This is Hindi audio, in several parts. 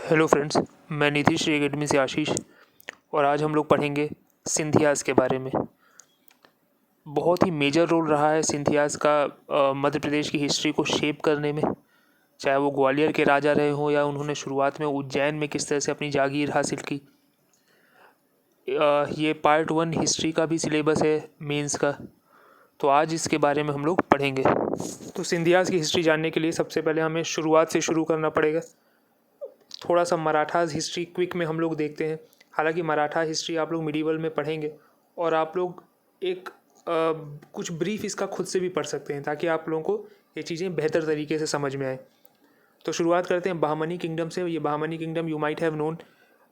हेलो फ्रेंड्स, मैं नीतीश एकेडमी से आशीष। और आज हम लोग पढ़ेंगे सिंधियाज़ के बारे में। बहुत ही मेजर रोल रहा है सिंधियाज़ का मध्य प्रदेश की हिस्ट्री को शेप करने में। चाहे वो ग्वालियर के राजा रहे हों या उन्होंने शुरुआत में उज्जैन में किस तरह से अपनी जागीर हासिल की। ये पार्ट 1 हिस्ट्री का भी सिलेबस है मेंस का, तो आज इसके बारे में हम लोग पढ़ेंगे। तो सिंधियाज़ की हिस्ट्री जानने के लिए सबसे पहले हमें शुरुआत से शुरू करना पड़ेगा। थोड़ा सा मराठाज़ हिस्ट्री क्विक में हम लोग देखते हैं। हालांकि मराठा हिस्ट्री आप लोग मिडीवल में पढ़ेंगे और आप लोग एक कुछ ब्रीफ इसका खुद से भी पढ़ सकते हैं ताकि आप लोगों को ये चीज़ें बेहतर तरीके से समझ में आए। तो शुरुआत करते हैं बहमनी किंगडम से। ये Bahmani kingdom you might have known,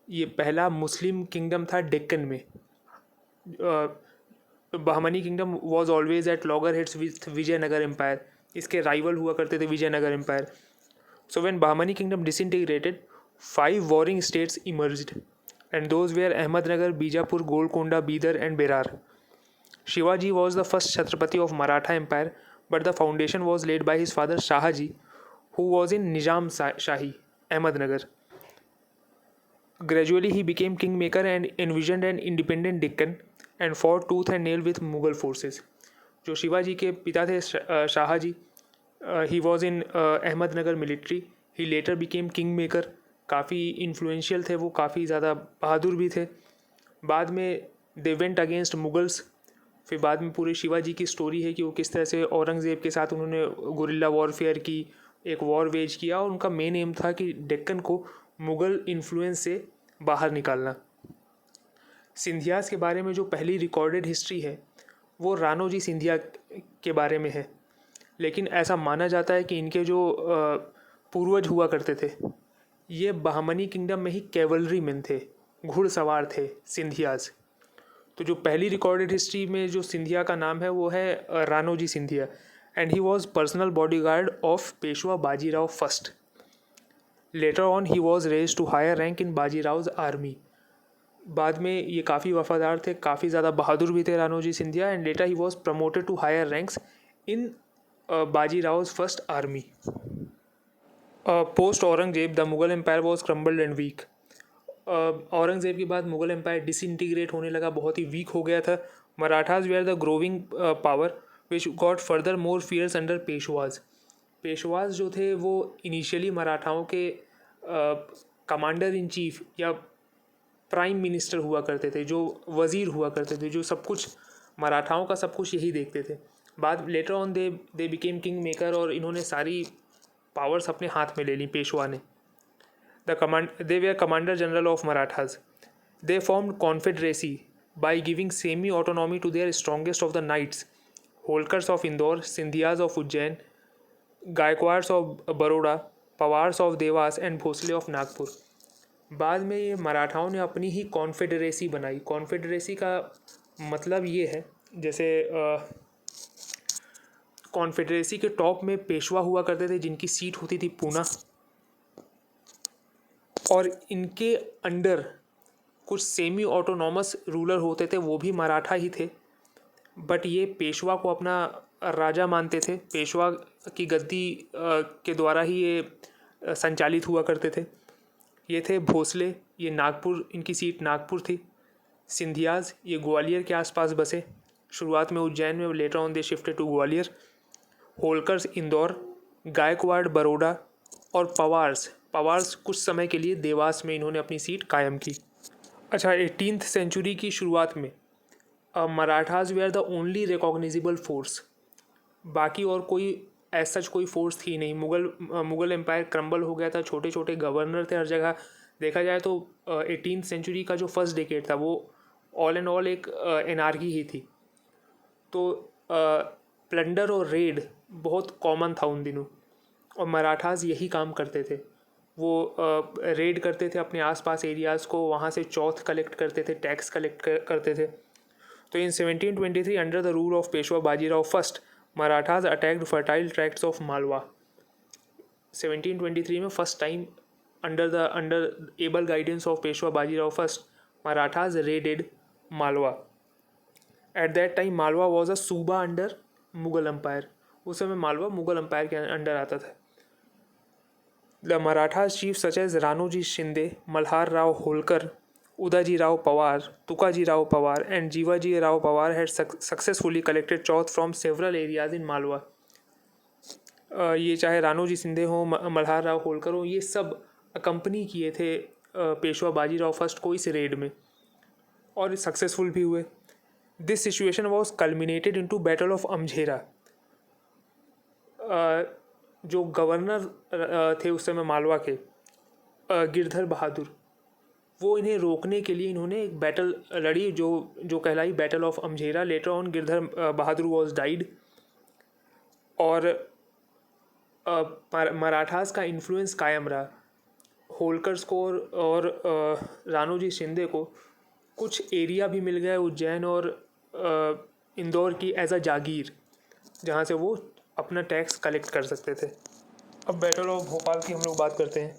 ये पहला मुस्लिम किंगडम था डेक्कन में। Bahmani kingdom was always at loggerheads with Vijayanagar empire. इसके राइवल हुआ करते थे Vijayanagar empire. So when Bahmani kingdom disintegrated, 5 warring states emerged, and those were Ahmednagar, Bijapur, Golconda, Bidar, and Berar. Shivaji was the first Chhatrapati of Maratha Empire, but the foundation was laid by his father Shahaji, who was in Nizam Shahi, Ahmednagar. Gradually, he became kingmaker and envisioned an independent Deccan and fought tooth and nail with Mughal forces. जो शिवाजी के पिता थे Shahji, he was in Ahmednagar military. He later became king maker. काफ़ी इन्फ्लुएंशियल थे वो, काफ़ी ज़्यादा बहादुर भी थे। बाद में दे वेंट अगेंस्ट मुगल्स। फिर बाद में पूरे शिवाजी की स्टोरी है कि वो किस तरह से औरंगज़ेब के साथ उन्होंने गुरिल्ला वॉरफेयर की, एक वॉर वेज किया और उनका मेन एम था कि डेक्कन को मुग़ल इन्फ्लुएंस से बाहर निकालना। सिंधियाज़ के बारे में जो पहली रिकॉर्डेड हिस्ट्री है वो राणोजी सिंधिया के बारे में है। लेकिन ऐसा माना जाता है कि इनके जो पूर्वज हुआ करते थे ये बहमनी किंगडम में ही कैवलरी मैन थे, घुड़सवार थे सिंधियाज़। तो जो पहली रिकॉर्डेड हिस्ट्री में जो सिंधिया का नाम है वो है Ranoji Scindia, and he was personal bodyguard of Peshwa Bajirao first. Later on he was raised to higher rank in Bajirao army. बाद में ये काफ़ी वफादार थे, काफ़ी ज़्यादा बहादुर भी थे Ranoji Scindia, and later he was promoted to higher ranks in Bajirao's first army. Post Aurangzeb, the Mughal Empire was crumbled and weak. Aurangzeb के बाद मुग़ल एम्पायर डिसइंटीग्रेट होने लगा, बहुत ही वीक हो गया था। Marathas were the growing power which got further more fierce under Peshwas. Peshwas जो थे वो इनिशियली मराठाओं के कमांडर इन चीफ या प्राइम मिनिस्टर हुआ करते थे, जो वज़ीर हुआ करते थे, जो सब कुछ मराठाओं का सब कुछ यही देखते थे। बाद letter on they became king maker और इन्होंने सारी पावर्स अपने हाथ में ले ली पेशवा ने। They were commander general of Marathas. They formed confederacy by giving semi autonomy to their strongest of the knights, Holkars of Indore, Scindias of Ujjain, Gaekwads of Baroda, Pawars of Dewas and Bhosale of Nagpur. बाद में ये मराठाओं ने अपनी ही कॉन्फेडरेसी बनाई। कॉन्फेडरेसी का मतलब ये है, जैसे कॉन्फेडरेसी के टॉप में पेशवा हुआ करते थे जिनकी सीट होती थी पूना, और इनके अंडर कुछ सेमी ऑटोनॉमस रूलर होते थे, वो भी मराठा ही थे, बट ये पेशवा को अपना राजा मानते थे। पेशवा की गद्दी के द्वारा ही ये संचालित हुआ करते थे। ये थे भोसले, ये नागपुर, इनकी सीट नागपुर थी। सिंधियाज ये ग्वालियर के आसपास बसे, शुरुआत में उज्जैन में, later on they shifted to Gwalior. Holkars Indore, Gaekwad Baroda और पवार्स कुछ समय के लिए देवास में इन्होंने अपनी सीट कायम की। अच्छा, 18th सेंचुरी की शुरुआत में Marathas were the only recognisable force. बाकी और कोई ऐसा कोई फोर्स थी नहीं। मुग़ल एम्पायर क्रम्बल हो गया था, छोटे छोटे गवर्नर थे हर जगह। देखा जाए तो 18th सेंचुरी का जो फर्स्ट डिकेड था वो ऑल एंड ऑल एक एनार्की ही थी। तो प्लंडर और रेड बहुत कॉमन था उन दिनों, और मराठाज यही काम करते थे। वो रेड करते थे अपने आसपास एरियाज़ को, वहाँ से चौथ कलेक्ट करते थे, टैक्स कलेक्ट करते थे। तो in 1723 under the rule of Peshwa Bajirao first, Marathas attacked fertile tracts of Malwa. 1723 में first time under able guidance of Peshwa Bajirao first, Marathas raided Malwa. At that time Malwa was a subah under Mughal empire. उस समय मालवा मुग़ल एम्पायर के अंडर आता था। The Marathas chief such as Ranoji Shinde, Malhar Rao Holkar, Udaji Rao Pawar, Tukaji Rao Pawar and Jiwaji Rao Pawar had successfully collected Chauth from several areas in Malwa. ये चाहे रानोजी शिंदे हो, मल्हार राव होलकर हो, ये सब अकम्पनी किए थे पेशवा बाजीराव फर्स्ट को इस रेड में और सक्सेसफुल भी हुए. This situation was culminated into battle of Amjhera. जो गवर्नर थे उस समय मालवा के, गिरधर बहादुर, वो इन्हें रोकने के लिए इन्होंने एक बैटल लड़ी जो कहलाई battle of Amjhera. Later on Girdhar Bahadur was died और मराठास का इन्फ्लुएंस कायम रहा. होलकर्स को और रानोजी शिंदे को कुछ एरिया भी मिल गया उज्जैन और इंदौर की एज अ जागीर, जहाँ से वो अपना टैक्स कलेक्ट कर सकते थे. अब बैटल ऑफ भोपाल की हम लोग बात करते हैं.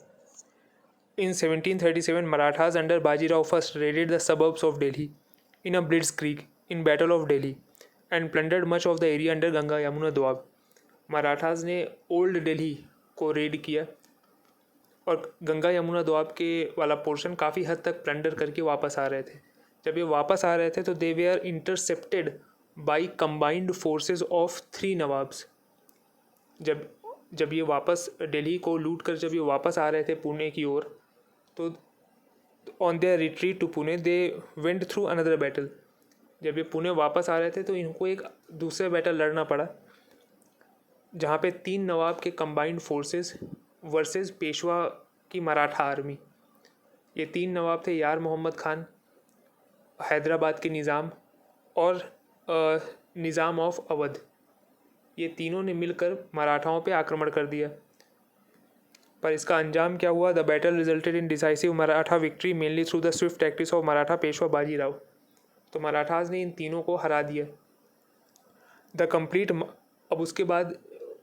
In 1737, Marathas under Bajirao first raided the suburbs of Delhi in a blitzkrieg in Battle of Delhi and plundered much of the area under Ganga Yamuna Doab. Marathas ने ओल्ड दिल्ली को रेड किया और गंगा यमुना दोआब के वाला पोर्शन काफ़ी हद तक प्लंडर करके वापस आ रहे थे. जब ये वापस आ रहे थे तो they were intercepted by combined forces of 3 nawabs. जब ये वापस दिल्ली को लूट कर जब ये वापस आ रहे थे पुणे की ओर, तो on their retreat to Pune they went through another battle. जब ये पुणे वापस आ रहे थे तो इनको एक दूसरा बैटल लड़ना पड़ा, जहाँ पे 3 नवाब के कंबाइंड फोर्सेस वर्सेस पेशवा की मराठा आर्मी. ये 3 नवाब थे यार मोहम्मद खान, हैदराबाद के निज़ाम और निज़ाम ऑफ अवध. ये तीनों ने मिलकर मराठाओं पे आक्रमण कर दिया. पर इसका अंजाम क्या हुआ? The battle resulted in decisive Maratha victory mainly through the Swift tactics of Maratha Peshwa Bajirao. तो मराठास ने इन तीनों को हरा दिया. The complete. अब उसके बाद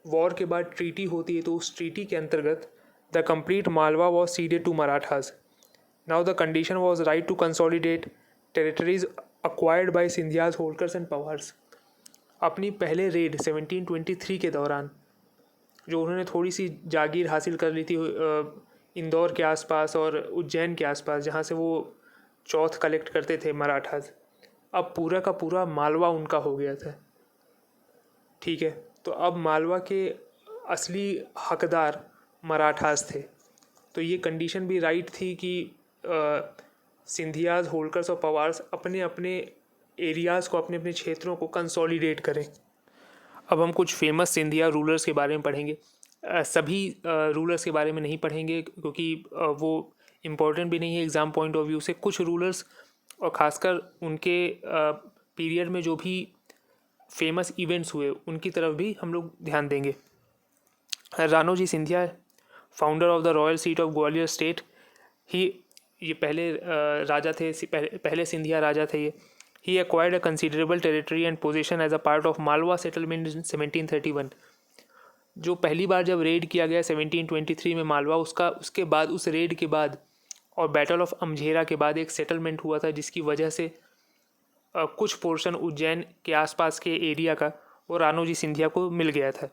वॉर के बाद ट्रीटी होती है, तो उस ट्रीटी के अंतर्गत the complete Malwa was ceded to Marathas. Now the condition was right to consolidate territories acquired by Scindias, Holkars and Pawars. अपनी पहले रेड 1723 के दौरान जो उन्होंने थोड़ी सी जागीर हासिल कर ली थी इंदौर के आसपास और उज्जैन के आसपास, जहाँ से वो चौथ कलेक्ट करते थे मराठास, अब पूरा का पूरा मालवा उनका हो गया था. ठीक है, तो अब मालवा के असली हकदार मराठास थे. तो ये कंडीशन भी राइट थी कि सिंधियाज, होलकर्स और पवार्स अपने अपने एरियाज़ को, अपने अपने क्षेत्रों को कंसोलिडेट करें. अब हम कुछ फेमस सिंधिया रूलर्स के बारे में पढ़ेंगे. सभी रूलर्स के बारे में नहीं पढ़ेंगे क्योंकि वो इम्पोर्टेंट भी नहीं है एग्ज़ाम पॉइंट ऑफ व्यू से. कुछ रूलर्स और ख़ासकर उनके पीरियड में जो भी फेमस इवेंट्स हुए उनकी तरफ भी हम लोग ध्यान देंगे. Ranoji Scindia, founder of the royal seat of Gwalior state. ये पहले राजा थे, पहले सिंधिया राजा थे ये. He acquired a considerable territory and possession as a part of Malwa settlement in 1731. जो पहली बार जब रेड किया गया 1723 में मालवा, उसके बाद उस रेड के बाद और बैटल ऑफ अमझेरा के बाद एक सेटलमेंट हुआ था, जिसकी वजह से कुछ पोर्शन उज्जैन के आसपास के एरिया का वो रानोजी सिंधिया को मिल गया था.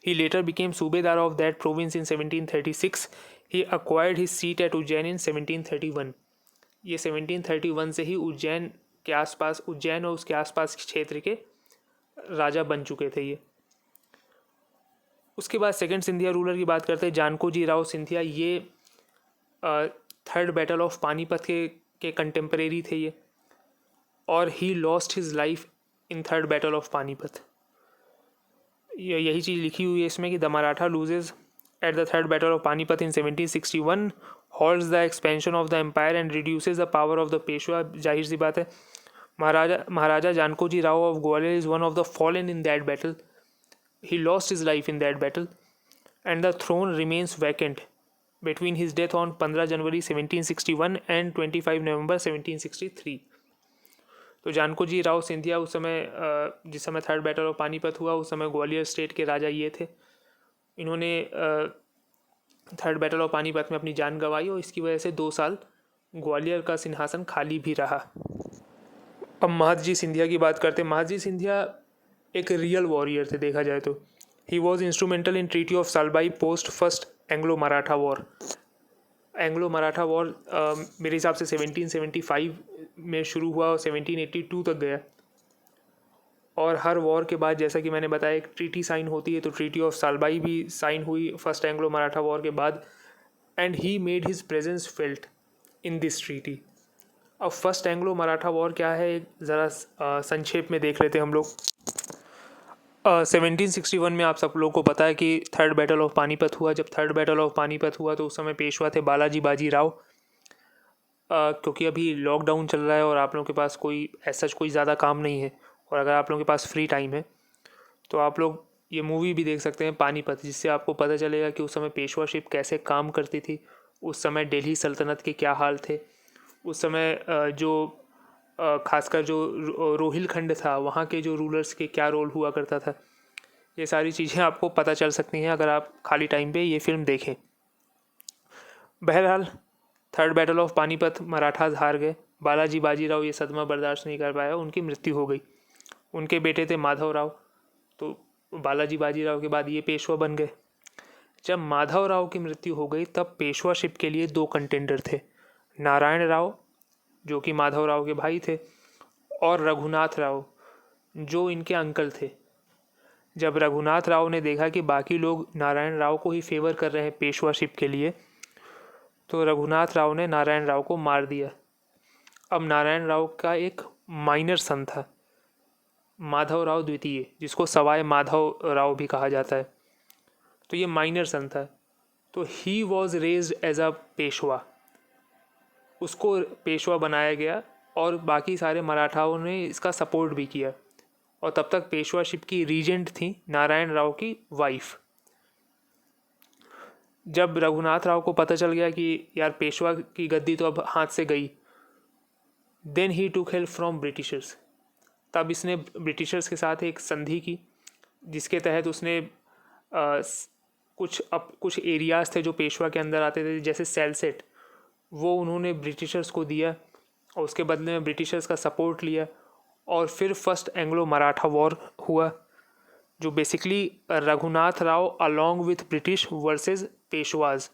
He later became सूबेदार of that province in 1736. He acquired his seat at Ujjain in 1731. ये 1731 से ही उज्जैन के आसपास, उज्जैन और उसके आसपास के क्षेत्र के राजा बन चुके थे ये. उसके बाद सेकंड सिंधिया रूलर की बात करते हैं, जानकोजी राव सिंधिया. ये थर्ड बैटल ऑफ पानीपत के कंटेम्परेरी थे ये, और he lost his life in third battle of Panipat. यही चीज़ लिखी हुई है इसमें कि the Maratha loses at the third battle of Panipat in 1761, halts the expansion of the empire and reduces the power of the Peshwa. जाहिर सी बात है, महाराजा Jankoji Rao of Gwalior is one of the fallen in that battle. He lost his life in that battle and the throne remains vacant between his death on 15 January 1761 and 25 नवंबर 1763. तो जानकोजी राव सिंधिया उस समय जिस समय थर्ड बैटल ऑफ पानीपत हुआ उस समय ग्वालियर स्टेट के राजा ये थे. इन्होंने थर्ड बैटल ऑफ पानीपत में अपनी जान गंवाई और इसकी वजह से 2 साल ग्वालियर का सिंहासन खाली भी रहा. अब महादजी सिंधिया की बात करते हैं. महादजी सिंधिया एक रियल वॉरियर थे देखा जाए तो. He was instrumental in treaty of Salbai post first Anglo Maratha war. Anglo Maratha war मेरे हिसाब से 1775 में शुरू हुआ और 1782 तक गया। और हर वॉर के बाद जैसा कि मैंने बताया एक ट्रीटी साइन होती है, तो ट्रीटी ऑफ सालबाई भी साइन हुई फर्स्ट एंग्लो मराठा वॉर के बाद। And he made his presence felt in this treaty. अब फर्स्ट एंग्लो मराठा वॉर क्या है, ज़रा संक्षेप में देख लेते हैं हम लोग। 1761 में आप सब लोगों को पता है कि थर्ड बैटल ऑफ पानीपत हुआ। जब थर्ड बैटल ऑफ पानीपत हुआ तो उस समय पेशवा थे बालाजी बाजीराव। क्योंकि अभी लॉकडाउन चल रहा है और आप लोगों के पास कोई ऐसा कोई ज़्यादा काम नहीं है, और अगर आप लोगों के पास फ्री टाइम है तो आप लोग ये मूवी भी देख सकते हैं पानीपत, जिससे आपको पता चलेगा कि उस समय पेशवाशिप कैसे काम करती थी, उस समय दिल्ली सल्तनत के क्या हाल थे, उस समय जो खासकर जो रोहिलखंड था वहाँ के जो रूलर्स के क्या रोल हुआ करता था। ये सारी चीज़ें आपको पता चल सकती हैं अगर आप खाली टाइम पे ये फिल्म देखें। बहरहाल third battle of Panipat Marathas हार गए। बालाजी बाजीराव ये सदमा बर्दाश्त नहीं कर पाया, उनकी मृत्यु हो गई। उनके बेटे थे माधव राव, तो बालाजी बाजीराव के बाद ये पेशवा बन गए। जब माधव राव की मृत्यु हो गई तब पेशवाशिप के लिए दो कंटेंडर थे, नारायण राव जो कि माधव राव के भाई थे, और रघुनाथ राव जो इनके अंकल थे। जब रघुनाथ राव ने देखा कि बाकी लोग नारायण राव को ही फेवर कर रहे हैं पेशवाशिप के लिए, तो रघुनाथ राव ने नारायण राव को मार दिया। अब नारायण राव का एक माइनर सन था माधव राव द्वितीय, जिसको सवाई माधव राव भी कहा जाता है, तो ये माइनर सन था। तो he was raised as a Peshwa, उसको पेशवा बनाया गया और बाकी सारे मराठाओं ने इसका सपोर्ट भी किया। और तब तक पेशवाशिप की रीजेंट थी नारायण राव की वाइफ। जब रघुनाथ राव को पता चल गया कि यार पेशवा की गद्दी तो अब हाथ से गई, then he took help from Britishers. तब इसने ब्रिटिशर्स के साथ एक संधि की, जिसके तहत उसने कुछ एरियाज थे जो पेशवा के अंदर आते थे, जैसे सेलसेट, वो उन्होंने ब्रिटिशर्स को दिया और उसके बदले में ब्रिटिशर्स का सपोर्ट लिया। और फिर फर्स्ट एंग्लो मराठा वॉर हुआ, जो basically Raghunath Rao along with British versus Peshwas,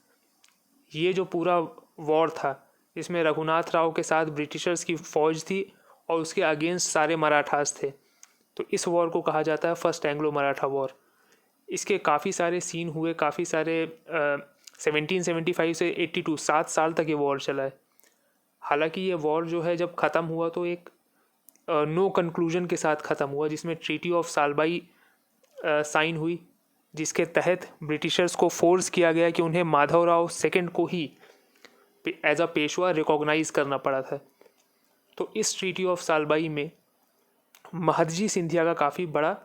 ये जो पूरा वॉर था इसमें रघुनाथ राव के साथ ब्रिटिशर्स की फौज थी और उसके अगेंस्ट सारे मराठास थे। तो इस वॉर को कहा जाता है फर्स्ट एंग्लो मराठा वॉर। इसके काफ़ी सारे सीन हुए, काफ़ी सारे 1775 से 82 7 साल तक ये वॉर चला है। हालांकि ये वॉर जो है जब ख़त्म हुआ तो एक नो कंक्लूजन के साथ ख़त्म हुआ, जिसमें ट्रीटी ऑफ सालबाई साइन हुई, जिसके तहत ब्रिटिशर्स को फोर्स किया गया कि उन्हें माधव राव सेकेंड को ही एज अ पेशवा रिकॉग्नाइज करना पड़ा था। तो इस ट्रीटी ऑफ सालबाई में महदजी सिंधिया का काफ़ी बड़ा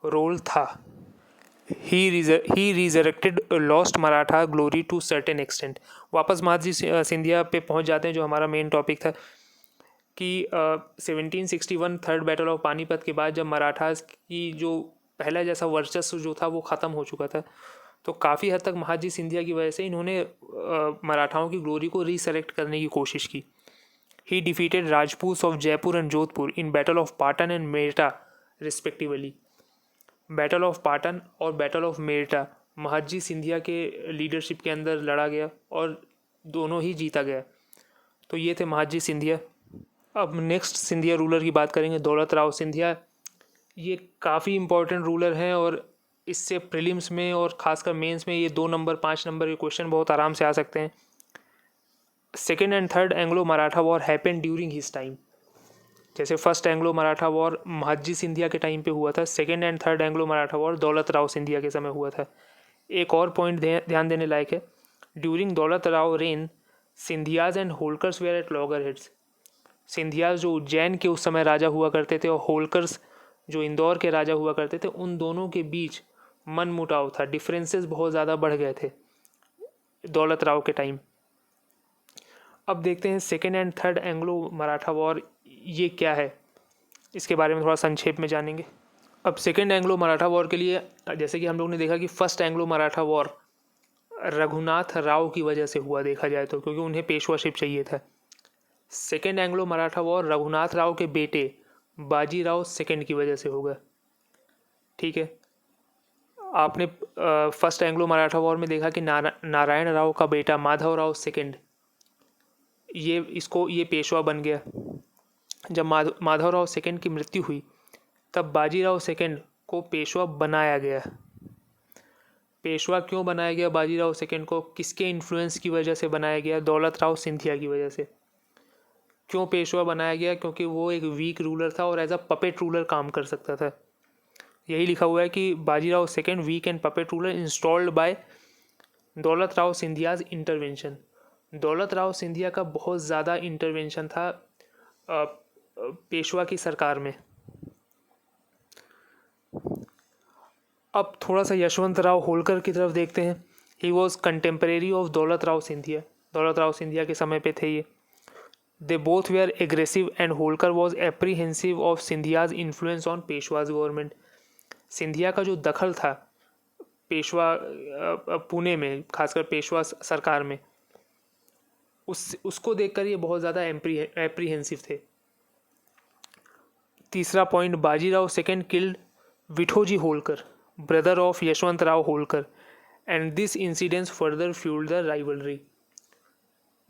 रोल था। He resurrected lost Maratha glory to certain extent. वापस महदजी सिंधिया पे पहुंच जाते हैं, जो हमारा मेन टॉपिक था कि 1761 थर्ड बैटल ऑफ पानीपत के बाद जब मराठास की जो पहला जैसा वर्चस्व जो था वो ख़त्म हो चुका था, तो काफ़ी हद तक महदजी सिंधिया की वजह से इन्होंने मराठाओं की ग्लोरी को रीसेलेक्ट करने की कोशिश की। He defeated Rajput of Jaipur and Jodhpur in battle of Patan and Merta respectively. Battle of Patan और बैटल ऑफ मेरठा महदजी सिंधिया के लीडरशिप के अंदर लड़ा गया और दोनों ही जीता गया। तो ये थे महदजी सिंधिया। अब नेक्स्ट सिंधिया रूलर की बात करेंगे, दौलत राव सिंधिया। ये काफ़ी इंपॉर्टेंट रूलर हैं और इससे प्रीलिम्स में और खासकर मेंस में ये 2 नंबर 5 नंबर के क्वेश्चन बहुत आराम से आ सकते हैं। Second and third Anglo Maratha war happened during his time. जैसे first Anglo Maratha war Mahadji Scindia के टाइम पे हुआ था, second and third Anglo Maratha war Daulat Rao Scindia के समय हुआ था। एक और पॉइंट ध्यान देने लायक है, during Daulat Rao reign Scindias and Holkars were at loggerheads. Scindias जो उज्जैन के उस समय राजा हुआ करते थे और होलकर्स जो इंदौर के राजा हुआ करते थे, उन दोनों के बीच मनमुटाव था, डिफरेंसेस बहुत ज़्यादा बढ़ गए थे दौलत राव के टाइम। अब देखते हैं second and third Anglo Maratha war ये क्या है, इसके बारे में थोड़ा संक्षेप में जानेंगे। अब सेकेंड एंग्लो मराठा वॉर के लिए जैसे कि हम लोग ने देखा कि first Anglo Maratha war Raghunath Rao की वजह से हुआ देखा जाए तो, क्योंकि उन्हें पेशवाशिप चाहिए था। Second Anglo Maratha war Raghunath Rao के बेटे बाजीराव सेकेंड की वजह से होगा। ठीक है, आपने फर्स्ट एंग्लो मराठा वॉर में देखा कि नारायण राव का बेटा माधव राव सेकंड ये पेशवा बन गया। जब माधव राव सेकंड की मृत्यु हुई तब बाजीराव सेकंड को पेशवा बनाया गया। पेशवा क्यों बनाया गया बाजीराव सेकंड को, किसके इन्फ्लुएंस की वजह से बनाया गया? दौलत राव सिंधिया की वजह से। क्यों पेशवा बनाया गया? क्योंकि वो एक वीक रूलर था और एज अ पपेट रूलर काम कर सकता था। यही लिखा हुआ है कि Bajirao second weak and puppet ruler installed by Daulat Rao Scindias intervention. दौलत राव सिंधिया का बहुत ज़्यादा इंटरवेंशन था पेशवा की सरकार में। अब थोड़ा सा यशवंत राव होलकर की तरफ देखते हैं। ही वॉज कंटेम्परेरी ऑफ दौलत राव सिंधिया। दौलत राव सिंधिया के समय पे थे ये। They both were aggressive and Holkar was apprehensive of Scindia's influence on Peshwa's government. Scindia का जो दखल था पेशवा पुणे में, खासकर पेशवा सरकार में, उसको देखकर ये बहुत ज़्यादा एप्रीहेंसिव थे। तीसरा point, Bajirao second killed Vithoji Holkar, brother of Yashwant Rao Holkar, and this incidence further fuelled the rivalry.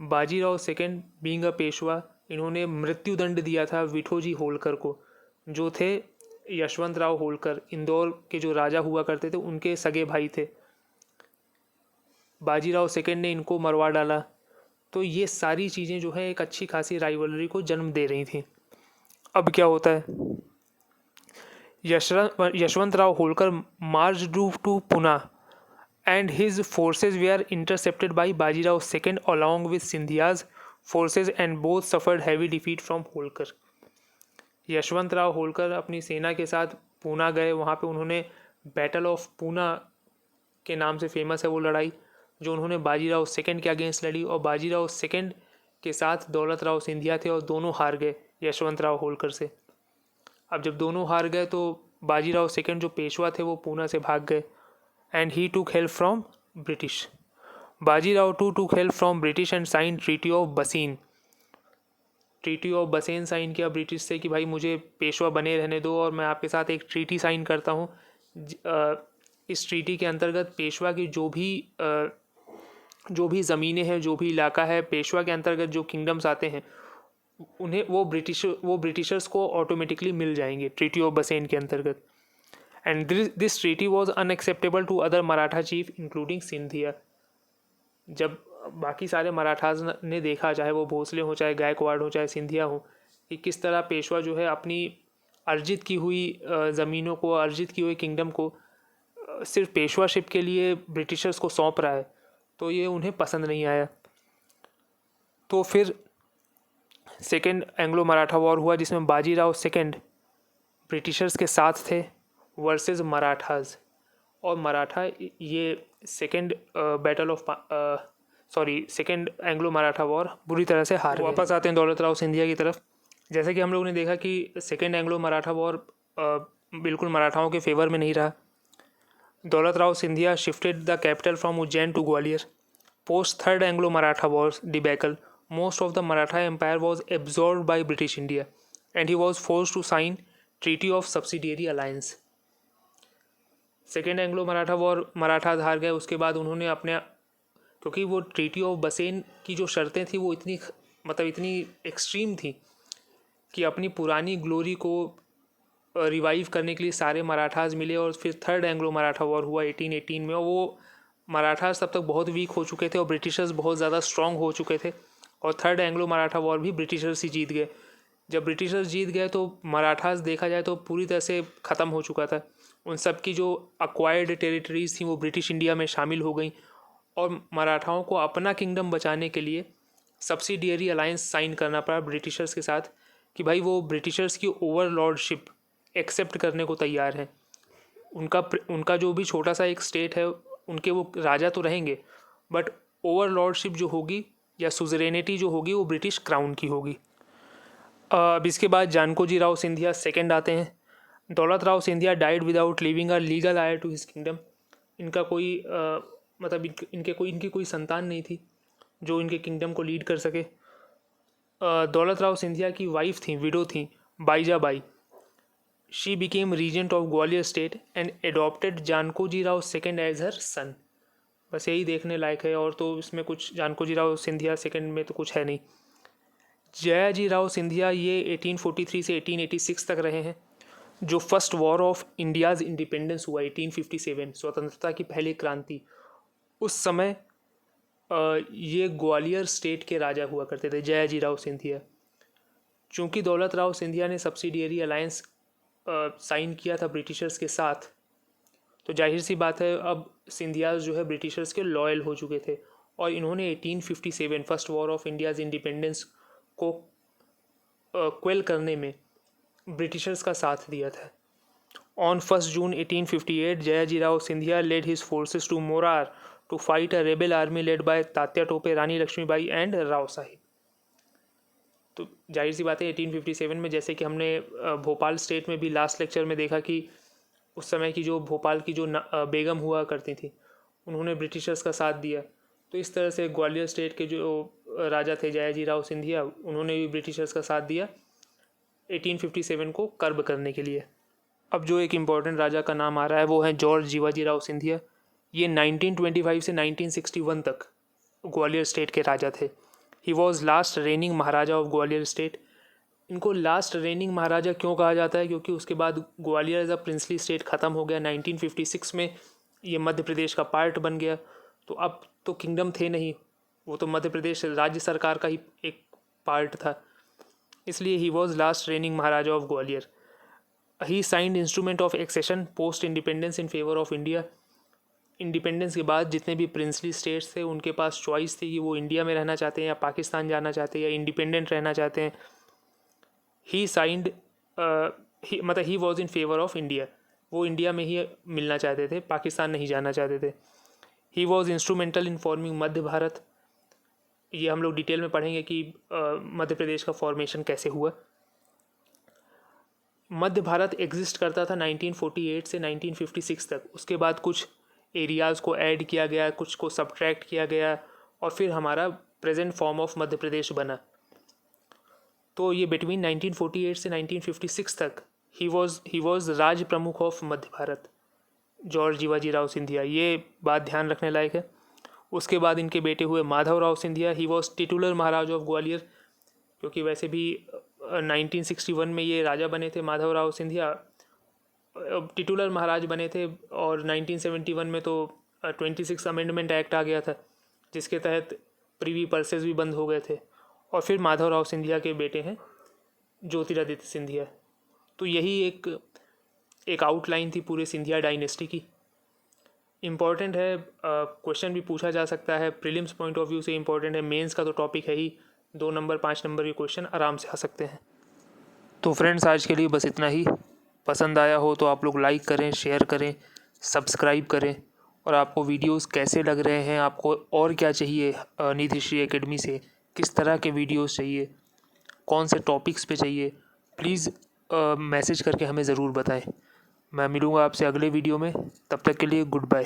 Bajirao second being a Peshwa, इन्होंने मृत्युदंड दिया था विठोजी होलकर को, जो थे यशवंत राव होलकर, इंदौर के जो राजा हुआ करते थे उनके सगे भाई थे। बाजीराव सेकंड ने इनको मरवा डाला। तो ये सारी चीज़ें जो है एक अच्छी खासी राइवलरी को जन्म दे रही थी। अब क्या होता है, Yashwant Rao Holkar March two Pune and his forces were intercepted by Bajirao II along with Scindia's forces and both suffered heavy defeat from Holkar. Yashwant Rao Holkar अपनी सेना के साथ पूना गए। वहाँ पे उन्होंने बैटल ऑफ पूना के नाम से फेमस है वो लड़ाई, जो उन्होंने बाजीराव सेकंड के अगेंस्ट लड़ी, और बाजीराव सेकंड के साथ दौलत राव सिंधिया थे और दोनों हार गए यशवंत राव होलकर से। अब जब दोनों हार गए तो बाजीराव सेकंड जो पेशवा थे वो पूना से भाग गए। And he took help from British. Bajirao too took help from British and signed Treaty of Bassein. Treaty of बसेन साइन किया ब्रिटिश से कि भाई मुझे पेशवा बने रहने दो और मैं आपके साथ एक ट्रीटी साइन करता हूँ। इस ट्रीटी के अंतर्गत पेशवा की जो भी ज़मीनें हैं, जो भी इलाका है पेशवा के अंतर्गत, जो किंगडम्स आते हैं, उन्हें वो ब्रिटिशर्स को ऑटोमेटिकली मिल जाएंगे ट्रीटी ऑफ बसेन के अंतर्गत। And this treaty was unacceptable to other Maratha chief including Scindia. जब बाकी सारे मराठास ने देखा, चाहे वो भोसले हो, चाहे गायकवाड़ हो, चाहे सिंधिया हो, कि किस तरह पेशवा जो है अपनी अर्जित की हुई ज़मीनों को, अर्जित की हुई किंगडम को सिर्फ पेशवाशिप के लिए ब्रिटिशर्स को सौंप रहा है, तो ये उन्हें पसंद नहीं आया। तो फिर सेकेंड एंग्लो मराठा वॉर हुआ जिसमें बाजीराव सेकंड ब्रिटिशर्स के साथ थे वर्सेस मराठाज। और मराठा ये सेकेंड एंग्लो मराठा वॉर बुरी तरह से हार गए। वापस आते हैं दौलत राव सिंधिया की तरफ। जैसे कि हम लोग ने देखा कि सेकेंड एंग्लो मराठा वॉर बिल्कुल मराठाओं के फेवर में नहीं रहा। Daulat Rao Scindia shifted the capital from Ujjain to Gwalior. Post third Anglo Maratha war debacle, most of the Maratha Empire was absorbed by British India and he was forced to sign Treaty of Subsidiary Alliance। Second Anglo Maratha war Marathas हार गए। उसके बाद उन्होंने अपने, क्योंकि वो ट्रीटी ऑफ बसेन की जो शर्तें थी वो इतनी एक्सट्रीम थी कि अपनी पुरानी ग्लोरी को रिवाइव करने के लिए सारे मराठास मिले। और फिर थर्ड एंग्लो मराठा वॉर हुआ 1818 में, और वो मराठास तब तक बहुत वीक हो चुके थे और ब्रिटिशर्स बहुत ज़्यादा स्ट्रॉन्ग हो चुके थे, और थर्ड एंग्लो मराठा वॉर भी ब्रिटिशर्स ही जीत गए। जब ब्रिटिशर्स जीत गए तो मराठास देखा जाए तो पूरी तरह से ख़त्म हो चुका था। उन सब की जो अक्वायर्ड टेरिटरीज थी वो ब्रिटिश इंडिया में शामिल हो गई, और मराठाओं को अपना किंगडम बचाने के लिए सब्सिडियरी अलायंस साइन करना पड़ा ब्रिटिशर्स के साथ, कि भाई वो ब्रिटिशर्स की ओवरलॉर्डशिप एक्सेप्ट करने को तैयार हैं। उनका जो भी छोटा सा एक स्टेट है, उनके वो राजा तो रहेंगे, बट ओवरलॉर्डशिप जो होगी या सुजरेनिटी जो होगी वो ब्रिटिश क्राउन की होगी। अब इसके बाद जानकोजी राव सिंधिया सेकंड आते हैं। Daulat Rao Scindia died without leaving a legal heir to his kingdom. इनका कोई इनकी कोई संतान नहीं थी जो इनके किंगडम को लीड कर सके। दौलत राव सिंधिया की वाइफ थी, विडो थी, Baizabai. She became regent of Gwalior state and adopted Jankoji Rao second as her son. बस यही देखने लायक है, और तो इसमें कुछ जानकोजी राव सिंधिया सेकेंड में तो कुछ है नहीं। जयाजी राव सिंधिया ये 1843 से 1886 तक रहे हैं। जो first war of India's independence हुआ 1857, स्वतंत्रता की पहली क्रांति, उस समय ये ग्वालियर स्टेट के राजा हुआ करते थे, जयाजी राव सिंधिया। चूँकि दौलत राव सिंधिया ने सब्सिडियरी अलायंस साइन किया था ब्रिटिशर्स के साथ, तो जाहिर सी बात है अब सिंधियाज जो है ब्रिटिशर्स के लॉयल हो चुके थे, और इन्होंने 1857 first war of India's independence को क्वेल करने में ब्रिटिशर्स का साथ दिया था। On 1 June 1858 Jayaji Rao Scindia led his forces to Morar to fight a rebel army led by Tatya Tope, Rani Lakshmibai and Rao Sahib. तो जाहिर सी बात है 1857 में, जैसे कि हमने भोपाल स्टेट में भी लास्ट लेक्चर में देखा कि उस समय की जो भोपाल की जो बेगम हुआ करती थी, उन्होंने ब्रिटिशर्स का साथ दिया। तो इस तरह से ग्वालियर स्टेट के जो राजा थे जयाजी राव सिंधिया, उन्होंने भी ब्रिटिशर्स का साथ दिया 1857 को कर्ब करने के लिए। अब जो एक इम्पॉर्टेंट राजा का नाम आ रहा है वो है जॉर्ज जीवाजी राव सिंधिया। ये 1925 से 1961 तक ग्वालियर स्टेट के राजा थे। He was last reigning Maharaja of Gwalior state. इनको लास्ट रेनिंग महाराजा क्यों कहा जाता है? क्योंकि उसके बाद Gwalior as a princely state ख़त्म हो गया। 1956 में ये मध्य प्रदेश का पार्ट बन गया। तो अब तो किंगडम थे नहीं, वो तो मध्य प्रदेश राज्य सरकार का ही एक पार्ट था, इसलिए he was last reigning Maharaja of Gwalior. He signed instrument of accession post independence in favour of India. Independence के बाद जितने भी प्रिंसली स्टेट्स थे उनके पास चॉइस थी कि वो इंडिया में रहना चाहते हैं या पाकिस्तान जाना चाहते हैं या इंडिपेंडेंट रहना चाहते हैं। ही साइंड मतलब ही was in favour of India, वो इंडिया में ही मिलना चाहते थे, पाकिस्तान नहीं जाना चाहते थे। He was instrumental in forming Madhya Bharat. ये हम लोग डिटेल में पढ़ेंगे कि मध्य प्रदेश का फॉर्मेशन कैसे हुआ। मध्य भारत एग्जिस्ट करता था 1948 से 1956 तक। उसके बाद कुछ एरियाज़ को ऐड किया गया, कुछ को सब्ट्रैक्ट किया गया, और फिर हमारा present form of Madhya Pradesh बना। तो ये बिटवीन 1948 से 1956 तक ही वॉज राज प्रमुख of Madhya Bharat, George Jiwaji Rao Scindia. ये बात ध्यान रखने लायक है। उसके बाद इनके बेटे हुए Madhav Rao Scindia. He was titular Maharaj of Gwalior, क्योंकि वैसे भी 1961 में ये राजा बने थे माधव राव सिंधिया, टिटुलर महाराज बने थे। और 1971 में तो 26 अमेंडमेंट एक्ट आ गया था, जिसके तहत प्रीवी पर्सेस भी बंद हो गए थे। और फिर माधव राव सिंधिया के बेटे हैं ज्योतिरादित्य सिंधिया। तो यही एक आउटलाइन थी पूरे सिंधिया डायनेस्टी की। इम्पॉर्टेंट है, क्वेश्चन भी पूछा जा सकता है, प्रीलिम्स पॉइंट ऑफ व्यू से इम्पॉर्टेंट है। मेंस का तो टॉपिक है ही, 2 नंबर 5 नंबर के क्वेश्चन आराम से आ सकते हैं। तो फ्रेंड्स, आज के लिए बस इतना ही। पसंद आया हो तो आप लोग लाइक करें, शेयर करें, सब्सक्राइब करें। और आपको वीडियोस कैसे लग रहे हैं, आपको और क्या चाहिए नीति हिस्ट्री एकेडमी से, किस तरह के वीडियोस चाहिए, कौन से टॉपिक्स पे चाहिए, प्लीज़ मैसेज करके हमें ज़रूर बताएं। मैं मिलूँगा आपसे अगले वीडियो में, तब तक के लिए गुड बाय।